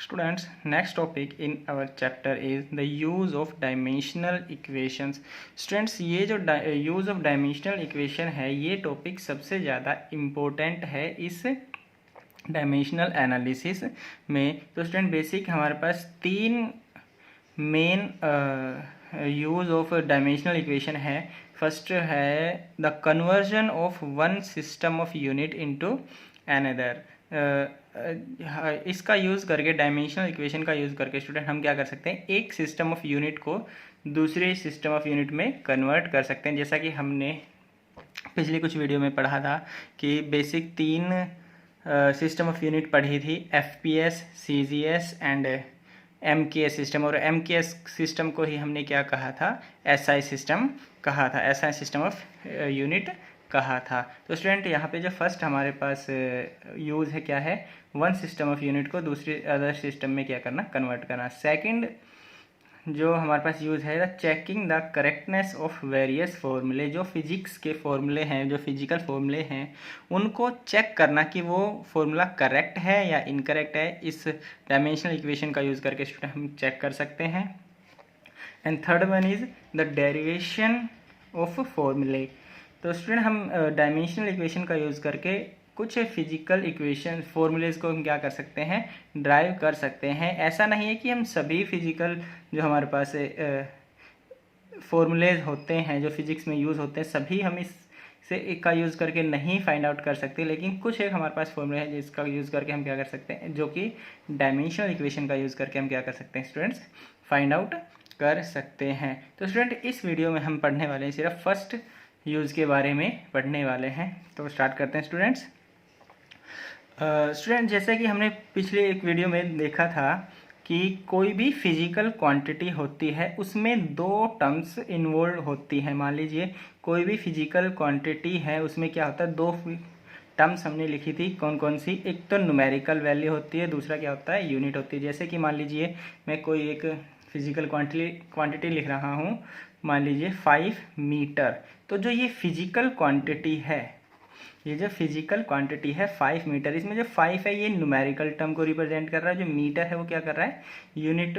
Students, next topic in our chapter is the use of dimensional equations. Students, ये जो use of dimensional equation है ये topic सबसे ज़्यादा इम्पोर्टेंट है इस डायमेंशनल एनालिसिस में। तो स्टूडेंट बेसिक हमारे पास तीन main use of dimensional equation है। फर्स्ट है the conversion of one system of unit into another. इसका यूज़ करके डायमेंशनल इक्वेशन का यूज़ करके स्टूडेंट हम क्या कर सकते हैं, एक सिस्टम ऑफ यूनिट को दूसरे सिस्टम ऑफ यूनिट में कन्वर्ट कर सकते हैं। जैसा कि हमने पिछली कुछ वीडियो में पढ़ा था कि बेसिक तीन सिस्टम ऑफ यूनिट पढ़ी थी, FPS, CGS and MKS system. और एमकेएस सिस्टम को ही हमने क्या कहा था, एसआई सिस्टम कहा था, एसआई सिस्टम ऑफ यूनिट कहा था। तो स्टूडेंट यहाँ पे जो फर्स्ट हमारे पास यूज़ है क्या है, वन सिस्टम ऑफ यूनिट को दूसरे अदर सिस्टम में क्या करना, कन्वर्ट करना। सेकंड जो हमारे पास यूज़ है the checking the correctness of various फॉर्मूले। जो फिजिक्स के फॉर्मूले हैं, जो फिजिकल फॉर्मूले हैं, उनको चेक करना कि वो फॉर्मूला करेक्ट है या इनकरेक्ट है, इस डायमेंशनल इक्वेशन का यूज़ करके स्टूडेंट हम चेक कर सकते हैं। And third one is the derivation of फॉर्मूले। तो स्टूडेंट हम डायमेंशनल इक्वेशन का यूज़ करके कुछ फिजिकल इक्वेशन फॉर्मूलेज को हम क्या कर सकते हैं, ड्राइव कर सकते हैं। ऐसा नहीं है कि हम सभी फिजिकल जो हमारे पास फॉर्मूलेज होते हैं जो फिजिक्स में यूज़ होते हैं सभी हम इससे एक का यूज़ करके नहीं फाइंड आउट कर सकते, लेकिन कुछ एक हमारे पास फॉर्मूले है जिसका यूज़ करके हम क्या कर सकते हैं, जो कि डायमेंशनल इक्वेशन का यूज़ करके हम क्या कर सकते हैं स्टूडेंट्स, फाइंड आउट कर सकते हैं। तो स्टूडेंट इस वीडियो में हम पढ़ने वाले हैं सिर्फ फर्स्ट यूज़ के बारे में पढ़ने वाले हैं। तो स्टार्ट करते हैं स्टूडेंट्स। स्टूडेंट जैसे कि हमने पिछले एक वीडियो में देखा था कि कोई भी फिजिकल क्वांटिटी होती है उसमें दो टर्म्स इन्वॉल्व होती हैं। मान लीजिए कोई भी फिजिकल क्वांटिटी है उसमें क्या होता है, दो टर्म्स हमने लिखी थी, कौन कौन सी, एक तो न्यूमेरिकल वैल्यू होती है, दूसरा क्या होता है, यूनिट होती है। जैसे कि मान लीजिए मैं कोई एक फिजिकल क्वांटिटी लिख रहा हूँ, मान लीजिए 5 मीटर। तो जो ये फिजिकल क्वांटिटी है, ये जो फिजिकल क्वांटिटी है 5 मीटर, इसमें जो 5 है ये न्यूमेरिकल टर्म को रिप्रेजेंट कर रहा है, जो मीटर है वो क्या कर रहा है, यूनिट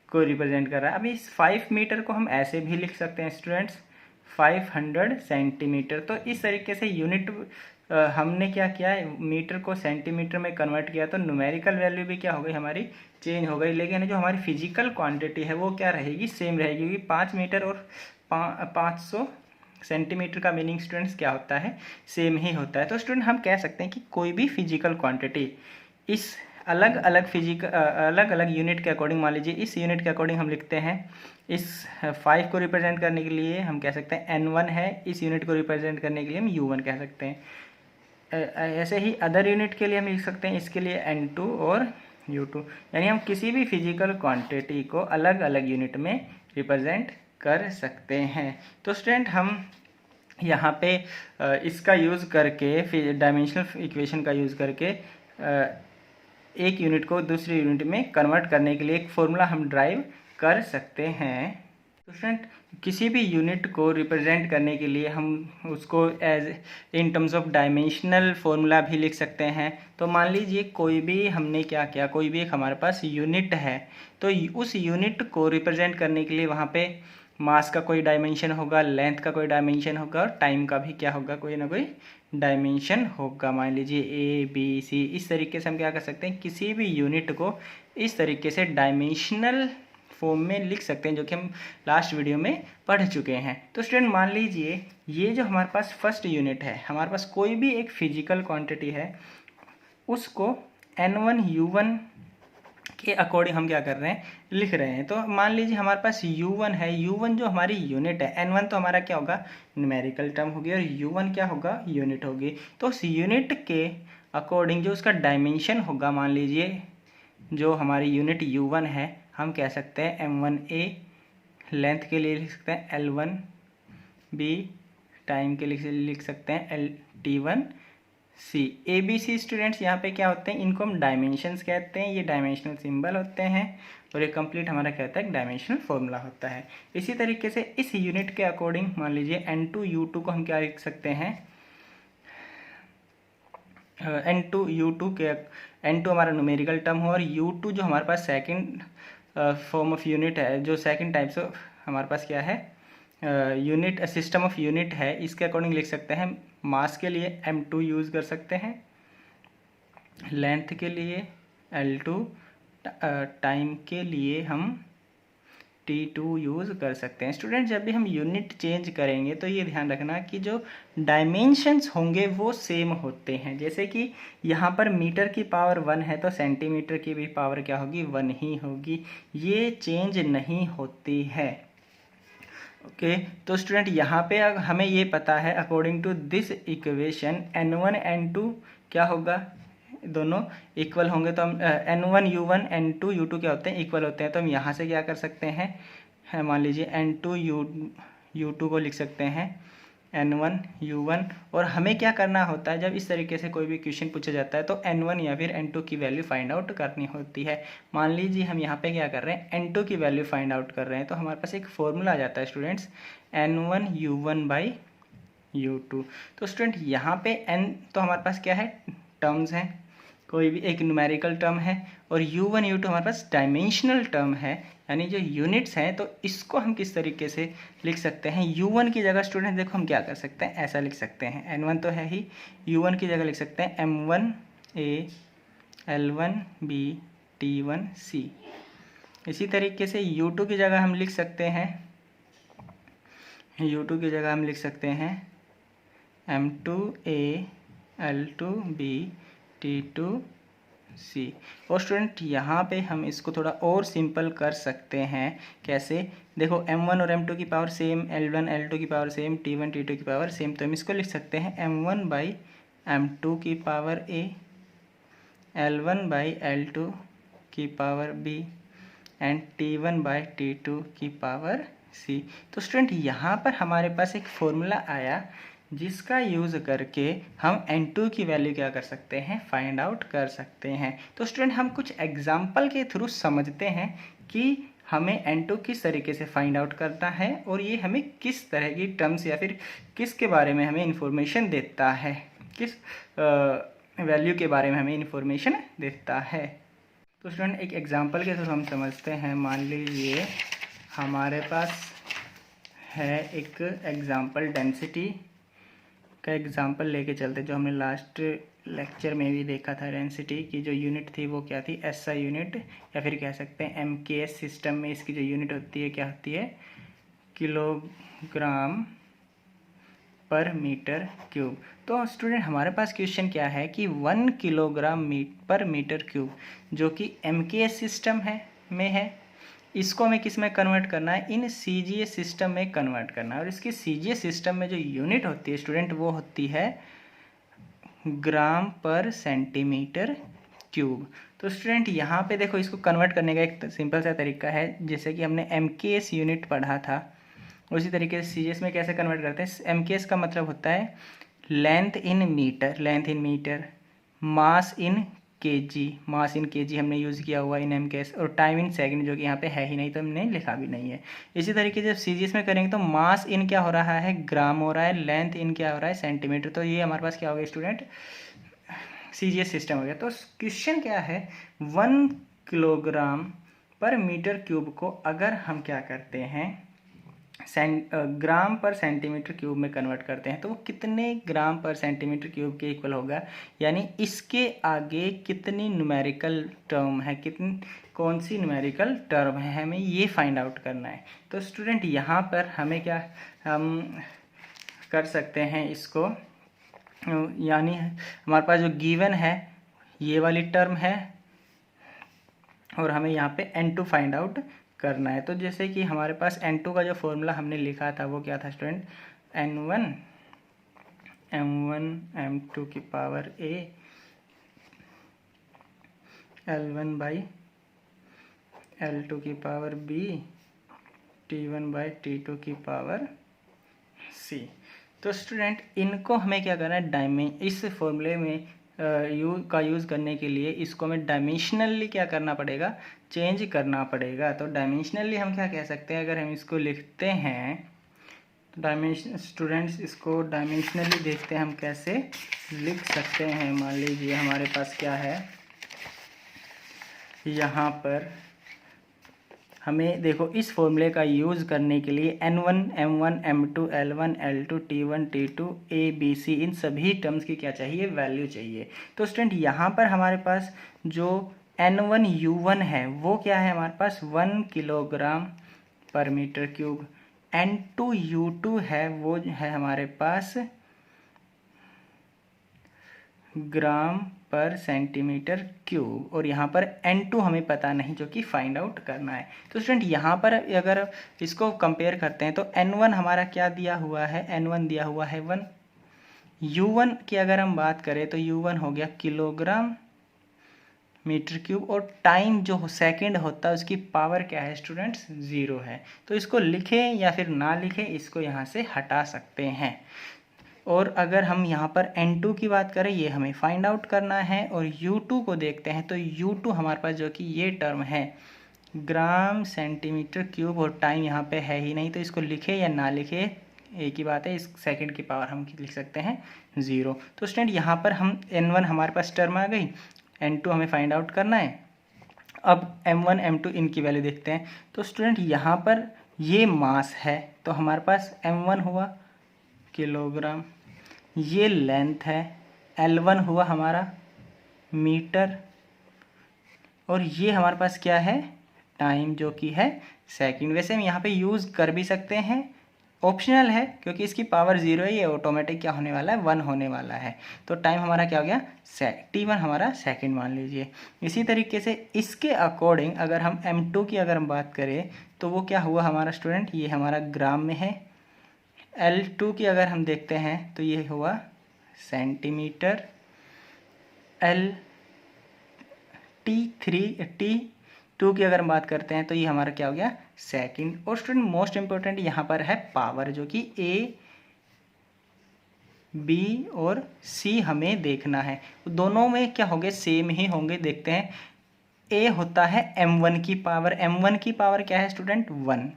को रिप्रेजेंट कर रहा है। अभी इस 5 मीटर को हम ऐसे भी लिख सकते हैं स्टूडेंट्स, 500 सेंटीमीटर। तो इस तरीके से यूनिट हमने क्या किया है, मीटर को सेंटीमीटर में कन्वर्ट किया, तो न्यूमेरिकल वैल्यू भी क्या हो गई हमारी, चेंज हो गई। लेकिन जो हमारी फिजिकल क्वांटिटी है वो क्या रहेगी, सेम रहेगी, क्योंकि 5 मीटर और 500 सेंटीमीटर का मीनिंग स्टूडेंट्स क्या होता है, सेम ही होता है। तो स्टूडेंट हम कह सकते हैं कि कोई भी फिजिकल क्वांटिटी इस अलग अलग यूनिट के अकॉर्डिंग, मान लीजिए इस यूनिट के अकॉर्डिंग हम लिखते हैं, इस 5 को रिप्रेजेंट करने के लिए हम कह सकते हैं n1 है, इस यूनिट को रिप्रेजेंट करने के लिए हम u1 कह सकते हैं। ऐसे ही अदर यूनिट के लिए हम लिख सकते हैं, इसके लिए n2 और u2। यानी हम किसी भी फिजिकल क्वांटिटी को अलग अलग यूनिट में रिप्रेजेंट कर सकते हैं। तो स्टूडेंट हम यहाँ पे इसका यूज़ करके, डायमेंशनल इक्वेशन का यूज़ करके एक यूनिट को दूसरी यूनिट में कन्वर्ट करने के लिए एक फॉर्मूला हम ड्राइव कर सकते हैं। तो स्टूडेंट किसी भी यूनिट को रिप्रेजेंट करने के लिए हम उसको as in terms of dimensional formula भी लिख सकते हैं। तो मान लीजिए कोई भी हमने क्या किया, कोई भी एक हमारे पास यूनिट है, तो उस यूनिट को रिप्रेजेंट करने के लिए वहाँ पे मास का कोई डायमेंशन होगा, लेंथ का कोई डायमेंशन होगा, और टाइम का भी क्या होगा, कोई ना कोई डायमेंशन होगा। मान लीजिए ABC, इस तरीके से हम क्या कर सकते हैं, किसी भी यूनिट को इस तरीके से डायमेंशनल फॉर्म में लिख सकते हैं, जो कि हम लास्ट वीडियो में पढ़ चुके हैं। तो स्टूडेंट मान लीजिए ये जो हमारे पास फर्स्ट यूनिट है, हमारे पास कोई भी एक फिजिकल क्वांटिटी है, उसको n1 u1 के अकॉर्डिंग हम क्या कर रहे हैं, लिख रहे हैं। तो मान लीजिए हमारे पास u1 है, u1 जो हमारी यूनिट है, n1 तो हमारा क्या होगा, न्यूमेरिकल टर्म होगी, और u1 क्या होगा, यूनिट होगी। तो उस यूनिट के अकॉर्डिंग जो उसका डायमेंशन होगा, मान लीजिए जो हमारी यूनिट u1 है, हम कह सकते हैं m1a, लेंथ के लिए लिख सकते हैं l1b, टाइम के लिए लिख सकते हैं t1c। ABC स्टूडेंट्स यहाँ पे क्या होते हैं, इनको हम डायमेंशंस कहते हैं, ये डायमेंशनल सिंबल होते हैं, और ये कंप्लीट हमारा क्या होता है, डायमेंशनल फॉर्मूला होता है। इसी तरीके से इस यूनिट के अकॉर्डिंग मान लीजिए n2 u2 को हम क्या लिख सकते हैं, N2 के N2 हमारा न्यूमेरिकल टर्म हो और U2 जो हमारे पास सेकंड फॉर्म ऑफ यूनिट है, जो सेकंड टाइप्स ऑफ हमारे पास क्या है यूनिट सिस्टम ऑफ यूनिट है, इसके अकॉर्डिंग लिख सकते हैं। मास के लिए M2 यूज़ कर सकते हैं, लेंथ के लिए L2, टाइम के लिए हम T2 यूज़ कर सकते हैं। स्टूडेंट जब भी हम यूनिट चेंज करेंगे तो ये ध्यान रखना कि जो डायमेंशंस होंगे वो सेम होते हैं। जैसे कि यहाँ पर मीटर की पावर 1 है तो सेंटीमीटर की भी पावर क्या होगी, 1 ही होगी, ये चेंज नहीं होती है। ओके तो स्टूडेंट यहाँ पे हमें ये पता है according to this equation N1 N2 क्या होगा, दोनों इक्वल होंगे तो हम N1 U1 N2 U2 क्या होते हैं, इक्वल होते हैं। तो हम यहाँ से क्या कर सकते हैं, मान लीजिए N2 U2 को लिख सकते हैं N1 U1। और हमें क्या करना होता है जब इस तरीके से कोई भी क्वेश्चन पूछा जाता है तो N1 या फिर N2 की वैल्यू फाइंड आउट करनी होती है। मान लीजिए हम यहाँ पे क्या कर रहे हैं, N2 की वैल्यू फाइंड आउट कर रहे हैं, तो हमारे पास एक फॉर्मूला आ जाता है students N1 U1 by U2। तो स्टूडेंट यहाँ पे N तो हमारे पास क्या है, टर्म्स हैं, कोई भी एक न्यूमेरिकल टर्म है, और U1 U2 हमारे पास डायमेंशनल टर्म है, यानी जो यूनिट्स हैं। तो इसको हम किस तरीके से लिख सकते हैं, U1 की जगह स्टूडेंट देखो हम क्या कर सकते हैं, ऐसा लिख सकते हैं, N1 तो है ही, U1 की जगह लिख सकते हैं M1A L1B T1C। इसी तरीके से U2 की जगह हम लिख सकते हैं, U2 की जगह हम लिख सकते हैं M2A L2B T2C। और स्टूडेंट यहाँ पे हम इसको थोड़ा और सिंपल कर सकते हैं, कैसे, देखो M1 और M2 की पावर सेम, L1 L2 की पावर सेम, T1 T2 की पावर सेम, तो हम इसको लिख सकते हैं M1 बाई M2 की power A, L1 by L2 की power B and T1 by T2 की पावर C। तो स्टूडेंट यहाँ पर हमारे पास एक फॉर्मूला आया जिसका यूज़ करके हम N2 की वैल्यू क्या कर सकते हैं, फाइंड आउट कर सकते हैं। तो स्टूडेंट हम कुछ एग्जाम्पल के थ्रू समझते हैं कि हमें N2 किस तरीके से फाइंड आउट करना है और ये हमें किस तरह की टर्म्स या फिर किसके बारे में हमें इंफॉर्मेशन देता है, किस वैल्यू के बारे में हमें इंफॉर्मेशन देता है। तो स्टूडेंट एक एग्जाम्पल के थ्रू हम समझते हैं। मान लीजिए हमारे पास है एक एग्जाम्पल, डेंसिटी का एग्जाम्पल लेके चलते, जो हमने लास्ट लेक्चर में भी देखा था। डेंसिटी की जो यूनिट थी वो क्या थी, SI यूनिट, या फिर कह सकते हैं MKS सिस्टम में इसकी जो यूनिट होती है क्या होती है, किलोग्राम पर मीटर क्यूब। तो स्टूडेंट हमारे पास क्वेश्चन क्या है कि 1 किलोग्राम पर मीटर क्यूब जो कि MKS सिस्टम में है, इसको हमें किस में कन्वर्ट करना है, इन CGS सिस्टम में कन्वर्ट करना है। और इसकी CGS सिस्टम में जो यूनिट होती है स्टूडेंट वो होती है ग्राम पर सेंटीमीटर क्यूब। तो स्टूडेंट यहाँ पे देखो इसको कन्वर्ट करने का एक सिंपल सा तरीका है, जैसे कि हमने MKS यूनिट पढ़ा था उसी तरीके से CGS में कैसे कन्वर्ट करते हैं। MKS का मतलब होता है length in metre, mass in KG हमने यूज़ किया हुआ इन MKS, और टाइम इन सेकंड जो कि यहाँ पे है ही नहीं तो हमने लिखा भी नहीं है। इसी तरीके से CGS में करेंगे तो मास इन क्या हो रहा है, ग्राम हो रहा है, लेंथ इन क्या हो रहा है, सेंटीमीटर। तो ये हमारे पास क्या हो गया स्टूडेंट, CGS सिस्टम हो गया। तो क्वेश्चन क्या है, 1 किलोग्राम पर मीटर क्यूब को अगर हम क्या करते हैं ग्राम पर सेंटीमीटर क्यूब में कन्वर्ट करते हैं तो वो कितने ग्राम पर सेंटीमीटर क्यूब के इक्वल होगा, यानी इसके आगे कितनी न्यूमेरिकल टर्म है, कौन सी न्यूमेरिकल टर्म है, हमें ये फाइंड आउट करना है। तो स्टूडेंट यहाँ पर हमें क्या हम कर सकते हैं इसको, यानी हमारे पास जो गिवन है ये वाली टर्म है और हमें यहाँ पे N2 फाइंड आउट करना है। तो जैसे कि हमारे पास N2 का जो फॉर्मूला हमने लिखा था वो क्या था स्टूडेंट, N1 M2 की power A L1 by L2 की power B T1 by T2 की पावर C। तो स्टूडेंट इनको हमें क्या करना है, इस फॉर्मूले में यूज़ करने के लिए इसको हमें डायमेंशनली क्या करना पड़ेगा, चेंज करना पड़ेगा। तो डायमेंशनली हम क्या कह सकते हैं, अगर हम इसको लिखते हैं तो डायमेंशन स्टूडेंट्स इसको डायमेंशनली देखते हैं हम कैसे लिख सकते हैं। मान लीजिए हमारे पास क्या है, यहाँ पर हमें देखो इस फॉर्मूले का यूज़ करने के लिए N1 M1 M2 L1 L2 T1 T2 A B C इन सभी टर्म्स की क्या चाहिए, वैल्यू चाहिए। तो स्टूडेंट यहाँ पर हमारे पास जो N1 U1 है वो क्या है हमारे पास 1 किलोग्राम पर मीटर क्यूब। N2 U2 है वो है हमारे पास ग्राम पर सेंटीमीटर क्यूब, और यहाँ पर N2 हमें पता नहीं जो कि फाइंड आउट करना है। तो स्टूडेंट यहाँ पर अगर इसको कंपेयर करते हैं तो N1 हमारा क्या दिया हुआ है, N1 दिया हुआ है 1। U1 की अगर हम बात करें तो U1 हो गया किलोग्राम मीटर क्यूब, और टाइम जो सेकंड होता है उसकी पावर क्या है स्टूडेंट्स, 0 है। तो इसको लिखें या फिर ना लिखें, इसको यहाँ से हटा सकते हैं। और अगर हम यहाँ पर N2 की बात करें, ये हमें फाइंड आउट करना है, और U2 को देखते हैं तो U2 हमारे पास जो कि ये टर्म है ग्राम सेंटीमीटर क्यूब, और टाइम यहाँ पे है ही नहीं, तो इसको लिखे या ना लिखे एक ही बात है, इस सेकंड की पावर हम लिख सकते हैं 0। तो स्टूडेंट यहाँ पर हम N1 हमारे पास टर्म आ गई, N2 हमें फाइंड आउट करना है। अब M1 M2 इनकी वैल्यू देखते हैं। तो स्टूडेंट यहाँ पर ये मास है, तो हमारे पास M1 हुआ किलोग्राम, ये लेंथ है, L1 हुआ हमारा मीटर, और ये हमारे पास क्या है टाइम जो कि है सेकंड। वैसे हम यहाँ पे यूज़ कर भी सकते हैं, ऑप्शनल है क्योंकि इसकी पावर 0 है, ये ऑटोमेटिक क्या होने वाला है 1 होने वाला है। तो टाइम हमारा क्या हो गया T1 हमारा सेकंड मान लीजिए। इसी तरीके से इसके अकॉर्डिंग अगर हम M2 की अगर हम बात करें तो वो क्या हुआ हमारा स्टूडेंट, ये हमारा ग्राम में है। L2 की अगर हम देखते हैं तो ये हुआ सेंटीमीटर। T2 की अगर हम बात करते हैं तो ये हमारा क्या हो गया सेकंड। और स्टूडेंट मोस्ट इंपॉर्टेंट यहाँ पर है पावर, जो कि A B और C हमें देखना है। दोनों में क्या होंगे, सेम ही होंगे। देखते हैं, A होता है M1 की पावर, M1 की पावर क्या है स्टूडेंट 1।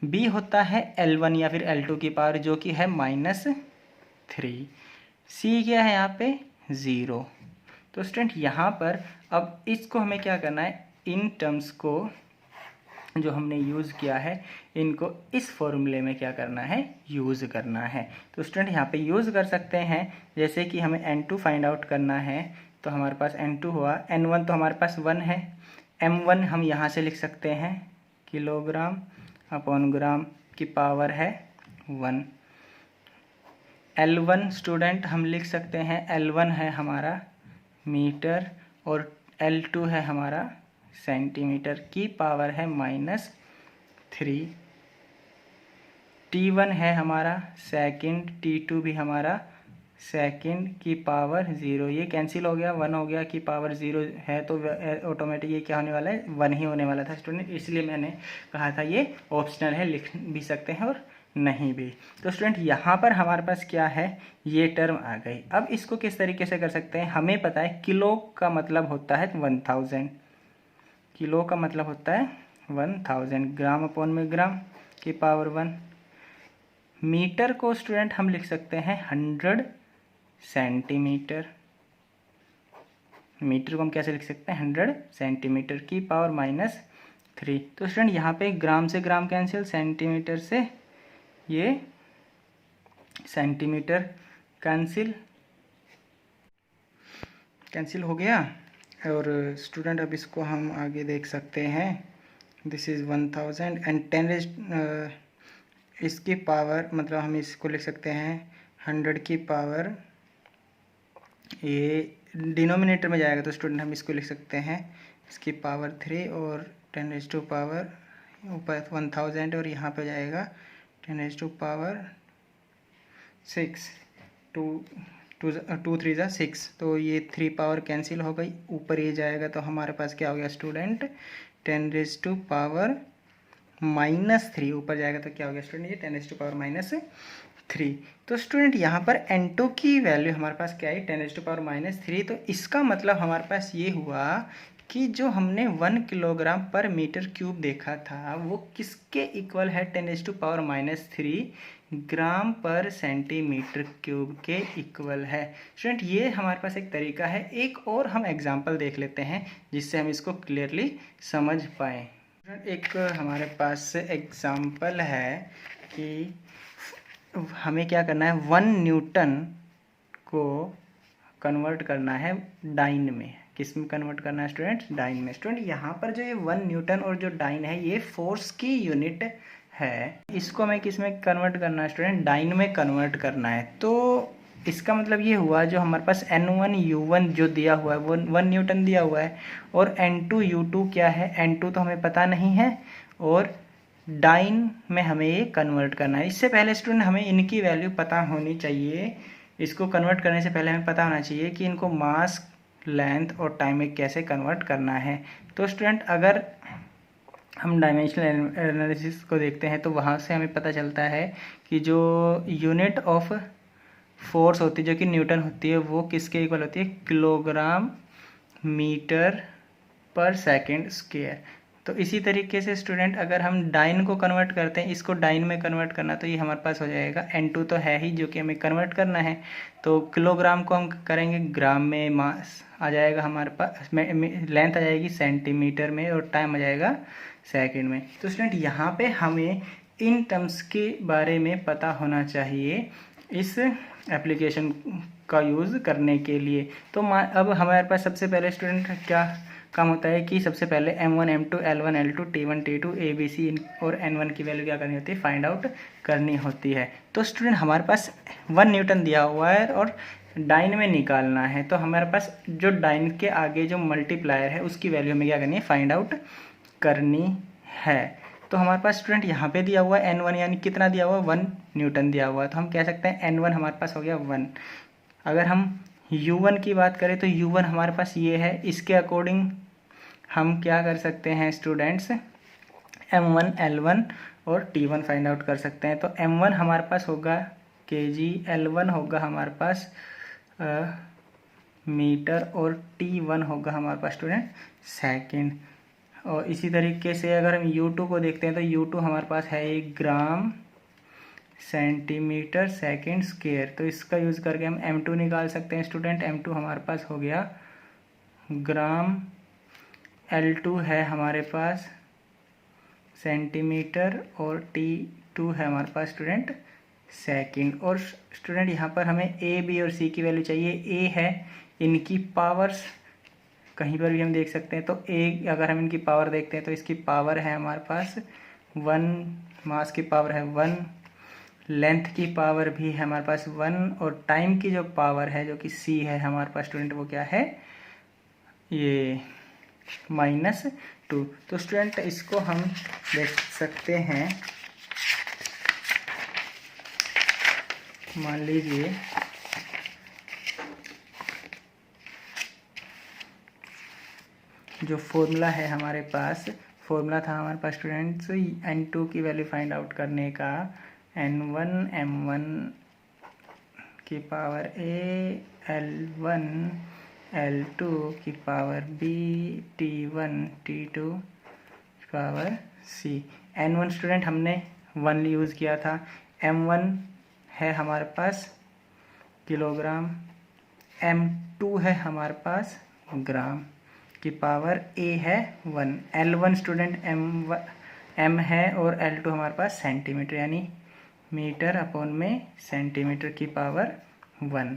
B होता है L1 या फिर L2 की पावर जो कि है -3। C क्या है यहाँ पे 0। तो स्टूडेंट यहाँ पर अब इसको हमें क्या करना है, इन टर्म्स को जो हमने यूज़ किया है इनको इस फॉर्मूले में क्या करना है, यूज़ करना है। तो स्टूडेंट यहाँ पे यूज़ कर सकते हैं, जैसे कि हमें N2 फाइंड आउट करना है तो हमारे पास N2 हुआ, N1 तो हमारे पास 1 है, M1 हम यहाँ से लिख सकते हैं किलोग्राम अपॉन ग्राम की पावर है 1। L1 स्टूडेंट हम लिख सकते हैं, L1 है हमारा मीटर, और L2 है हमारा सेंटीमीटर की पावर है -3। T1 है हमारा सेकंड, T2 भी हमारा सेकंड की पावर 0। ये कैंसिल हो गया, 1 हो गया की पावर 0 है तो ऑटोमेटिक ये क्या होने वाला है 1 ही होने वाला था स्टूडेंट, इसलिए मैंने कहा था ये ऑप्शनल है, लिख भी सकते हैं और नहीं भी। तो स्टूडेंट यहाँ पर हमारे पास क्या है, ये टर्म आ गई। अब इसको किस तरीके से कर सकते हैं, हमें पता है किलो का मतलब होता है 1000, किलो का मतलब होता है 1000, ग्राम अपॉन में ग्राम की पावर 1। मीटर को स्टूडेंट हम लिख सकते हैं 100 सेंटीमीटर, मीटर को हम कैसे लिख सकते हैं 100 सेंटीमीटर की पावर -3। तो स्टूडेंट यहाँ पे ग्राम से ग्राम कैंसिल, सेंटीमीटर से ये सेंटीमीटर कैंसिल हो गया। और स्टूडेंट अब इसको हम आगे देख सकते हैं, दिस इज़ 1000 एंड 10 इसकी पावर मतलब हम इसको लिख सकते हैं 100 की पावर, ये डिनोमिनेटर में जाएगा तो स्टूडेंट हम इसको लिख सकते हैं इसकी पावर 3, और 10 टू पावर ऊपर 1000 और यहाँ पे जाएगा 10 टू पावर 6, 2 3 ज़ा 6, तो ये 3 पावर कैंसिल हो गई, ऊपर ये जाएगा तो हमारे पास क्या हो गया स्टूडेंट 10 टू पावर -3, ऊपर जाएगा तो क्या हो गया स्टूडेंट ये 10 टू पावर -3। तो स्टूडेंट यहाँ पर N2 की वैल्यू हमारे पास क्या है 10 टू पावर -3। तो इसका मतलब हमारे पास ये हुआ कि जो हमने 1 किलोग्राम पर मीटर क्यूब देखा था वो किसके इक्वल है, 10⁻³ ग्राम पर सेंटीमीटर क्यूब के इक्वल है। स्टूडेंट ये हमारे पास एक तरीका है। एक और हम एग्जांपल देख लेते हैं जिससे हम इसको क्लियरली समझ पाएँ। एक हमारे पास एग्जांपल है कि हमें क्या करना है, 1 न्यूटन को कन्वर्ट करना है डाइन में। किस में कन्वर्ट करना है स्टूडेंट, डाइन में। स्टूडेंट यहाँ पर जो ये 1 न्यूटन और जो डाइन है ये फोर्स की यूनिट है। इसको हमें किस में कन्वर्ट करना है स्टूडेंट, डाइन में कन्वर्ट करना है। तो इसका मतलब ये हुआ जो हमारे पास N1 U1 जो दिया हुआ है वो 1 न्यूटन दिया हुआ है, और N2 U2 क्या है, N2 तो हमें पता नहीं है, और डाइन में हमें ये कन्वर्ट करना है। इससे पहले स्टूडेंट हमें इनकी वैल्यू पता होनी चाहिए। इसको कन्वर्ट करने से पहले हमें पता होना चाहिए कि इनको मास, लेंथ और टाइम में कैसे कन्वर्ट करना है। तो स्टूडेंट अगर हम डायमेंशनल एनालिसिस को देखते हैं तो वहाँ से हमें पता चलता है कि जो यूनिट ऑफ फोर्स होती है जो कि न्यूटन होती है वो किसके इक्वल होती है, किलोग्राम मीटर पर सेकेंड स्क्वायर। तो इसी तरीके से स्टूडेंट अगर हम डाइन को कन्वर्ट करते हैं, इसको डाइन में कन्वर्ट करना, तो ये हमारे पास हो जाएगा N2 तो है ही जो कि हमें कन्वर्ट करना है। तो किलोग्राम को हम करेंगे ग्राम में, मास आ जाएगा हमारे पास, लेंथ आ जाएगी सेंटीमीटर में, और टाइम आ जाएगा सेकंड में। तो स्टूडेंट यहाँ पे हमें इन टर्म्स के बारे में पता होना चाहिए इस एप्लीकेशन का यूज़ करने के लिए। तो अब हमारे पास सबसे पहले स्टूडेंट क्या काम होता है कि सबसे पहले M1 M2 L1 L2 T1 T2 ABC और N1 की वैल्यू क्या करनी होती है, फाइंड आउट करनी होती है। तो स्टूडेंट हमारे पास 1 न्यूटन दिया हुआ है और डाइन में निकालना है। तो हमारे पास जो डाइन के आगे जो मल्टीप्लायर है उसकी वैल्यू हमें क्या करनी है, फाइंड आउट करनी है। तो हमारे पास स्टूडेंट यहाँ पे दिया हुआ है N1, यानी कितना दिया हुआ है, 1 न्यूटन दिया हुआ है। तो हम कह सकते हैं N1 हमारे पास हो गया 1। अगर हम U1 की बात करें तो U1 हमारे पास ये है। इसके अकॉर्डिंग हम क्या कर सकते हैं स्टूडेंट्स, M1 L1 और T1 फाइंड आउट कर सकते हैं। तो M1 हमारे पास होगा kg, L1 होगा हमारे पास मीटर, और T1 होगा हमारे पास स्टूडेंट सेकंड। और इसी तरीके से अगर हम U2 को देखते हैं तो U2 हमारे पास है एक ग्राम सेंटीमीटर सेकंड स्क्वायर। तो इसका यूज़ करके हम M2 निकाल सकते हैं स्टूडेंट। M2 हमारे पास हो गया ग्राम, L2 है हमारे पास सेंटीमीटर, और T2 है हमारे पास स्टूडेंट सेकंड। और स्टूडेंट यहाँ पर हमें A, B और C की वैल्यू चाहिए। A है इनकी पावर्स, कहीं पर भी हम देख सकते हैं। तो A अगर हम इनकी पावर देखते हैं तो इसकी पावर है हमारे पास 1, मास की पावर है 1, लेंथ की पावर भी है हमारे पास 1, और टाइम की जो पावर है जो कि C है हमारे पास स्टूडेंट वो क्या है, ये -2। तो स्टूडेंट इसको हम देख सकते हैं, मान लीजिए जो फॉर्मूला है हमारे पास, फॉर्मूला था हमारे पास स्टूडेंट्स N2 की वैल्यू फाइंड आउट करने का, N1 M1 की पावर A, L1 L2 की पावर B, T1 T2 की पावर C। N1 स्टूडेंट हमने 1 यूज़ किया था, M1 है हमारे पास किलोग्राम, M2 है हमारे पास ग्राम, की पावर A है 1, L1 स्टूडेंट M है, और L2 हमारे पास सेंटीमीटर, यानी मीटर अपॉन में सेंटीमीटर की पावर 1।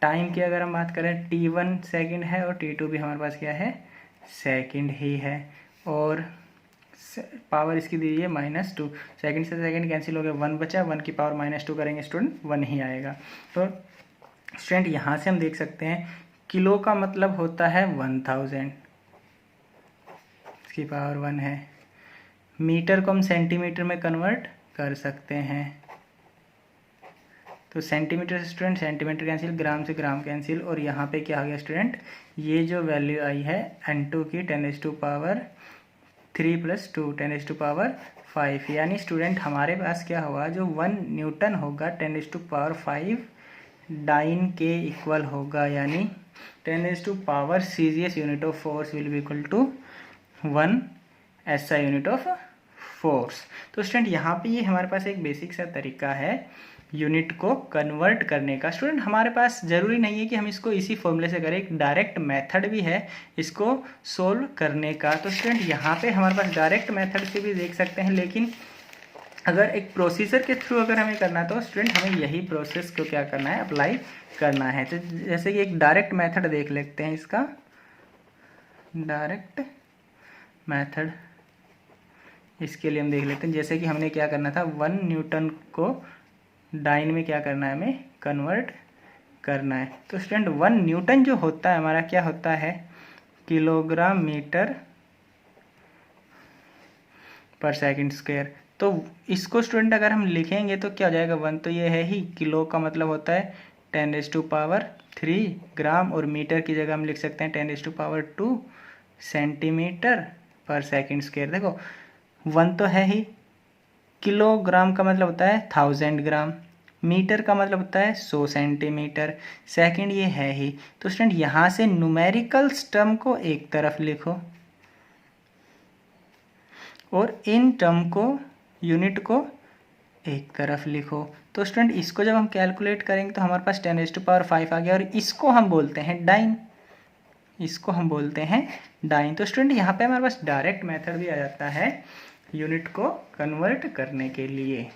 टाइम की अगर हम बात करें T1 सेकंड है, और T2 भी हमारे पास क्या है, सेकंड ही है, और पावर इसकी दी है -2। सेकंड से सेकंड कैंसिल हो गया, 1 बचा, 1 की पावर -2 करेंगे स्टूडेंट 1 ही आएगा। तो स्टूडेंट यहाँ से हम देख सकते हैं किलो का मतलब होता है 1000, इसकी पावर 1 है। मीटर को हम सेंटीमीटर में कन्वर्ट कर सकते हैं, तो सेंटीमीटर से स्टूडेंट सेंटीमीटर कैंसिल, ग्राम से ग्राम कैंसिल, और यहाँ पे क्या आ गया स्टूडेंट, ये जो वैल्यू आई है N2 की 10⁻³ + 2 10⁻5, यानी स्टूडेंट हमारे पास क्या होगा, जो 1 न्यूटन होगा 10⁻5 डाइन के इक्वल होगा, यानी 10⁻⁴ CGS unit of force will be equal to 1 SI unit of force. तो स्टूडेंट यहाँ पे ये हमारे पास एक बेसिक सा तरीका है यूनिट को कन्वर्ट करने का। स्टूडेंट हमारे पास ज़रूरी नहीं है कि हम इसको इसी फॉर्मूले से करें, एक डायरेक्ट मेथड भी है इसको सोल्व करने का। तो स्टूडेंट यहाँ पे हमारे पास डायरेक्ट मेथड से भी देख सकते हैं, लेकिन अगर एक प्रोसीजर के थ्रू अगर हमें करना है तो स्टूडेंट हमें यही प्रोसेस को क्या करना है, अप्लाई करना है। तो जैसे कि एक डायरेक्ट मेथड देख लेते हैं, इसका डायरेक्ट मेथड इसके लिए हम देख लेते हैं। जैसे कि हमने क्या करना था, 1 न्यूटन को डाइन में क्या करना है, हमें कन्वर्ट करना है। तो स्टूडेंट 1 न्यूटन जो होता है हमारा क्या होता है, किलोग्राम मीटर पर सेकंड स्क्वायर। तो इसको स्टूडेंट अगर हम लिखेंगे तो क्या हो जाएगा, 1 तो ये है ही, किलो का मतलब होता है 10⁻³ ग्राम, और मीटर की जगह हम लिख सकते हैं 10⁻² सेंटीमीटर पर सेकंड स्क्वायर। देखो 1 तो है ही, किलोग्राम का मतलब होता है 1000 ग्राम, मीटर का मतलब होता है 100 सेंटीमीटर, सेकंड ये है ही। तो स्टूडेंट यहाँ से न्यूमेरिकल्स टर्म को एक तरफ लिखो और इन टर्म को, यूनिट को एक तरफ लिखो। तो स्टूडेंट इसको जब हम कैलकुलेट करेंगे तो हमारे पास 10⁻⁵ आ गया, और इसको हम बोलते हैं डाइन, इसको हम बोलते हैं डाइन। तो स्टूडेंट यहाँ पे हमारे पास डायरेक्ट मेथड भी आ जाता है यूनिट को कन्वर्ट करने के लिए।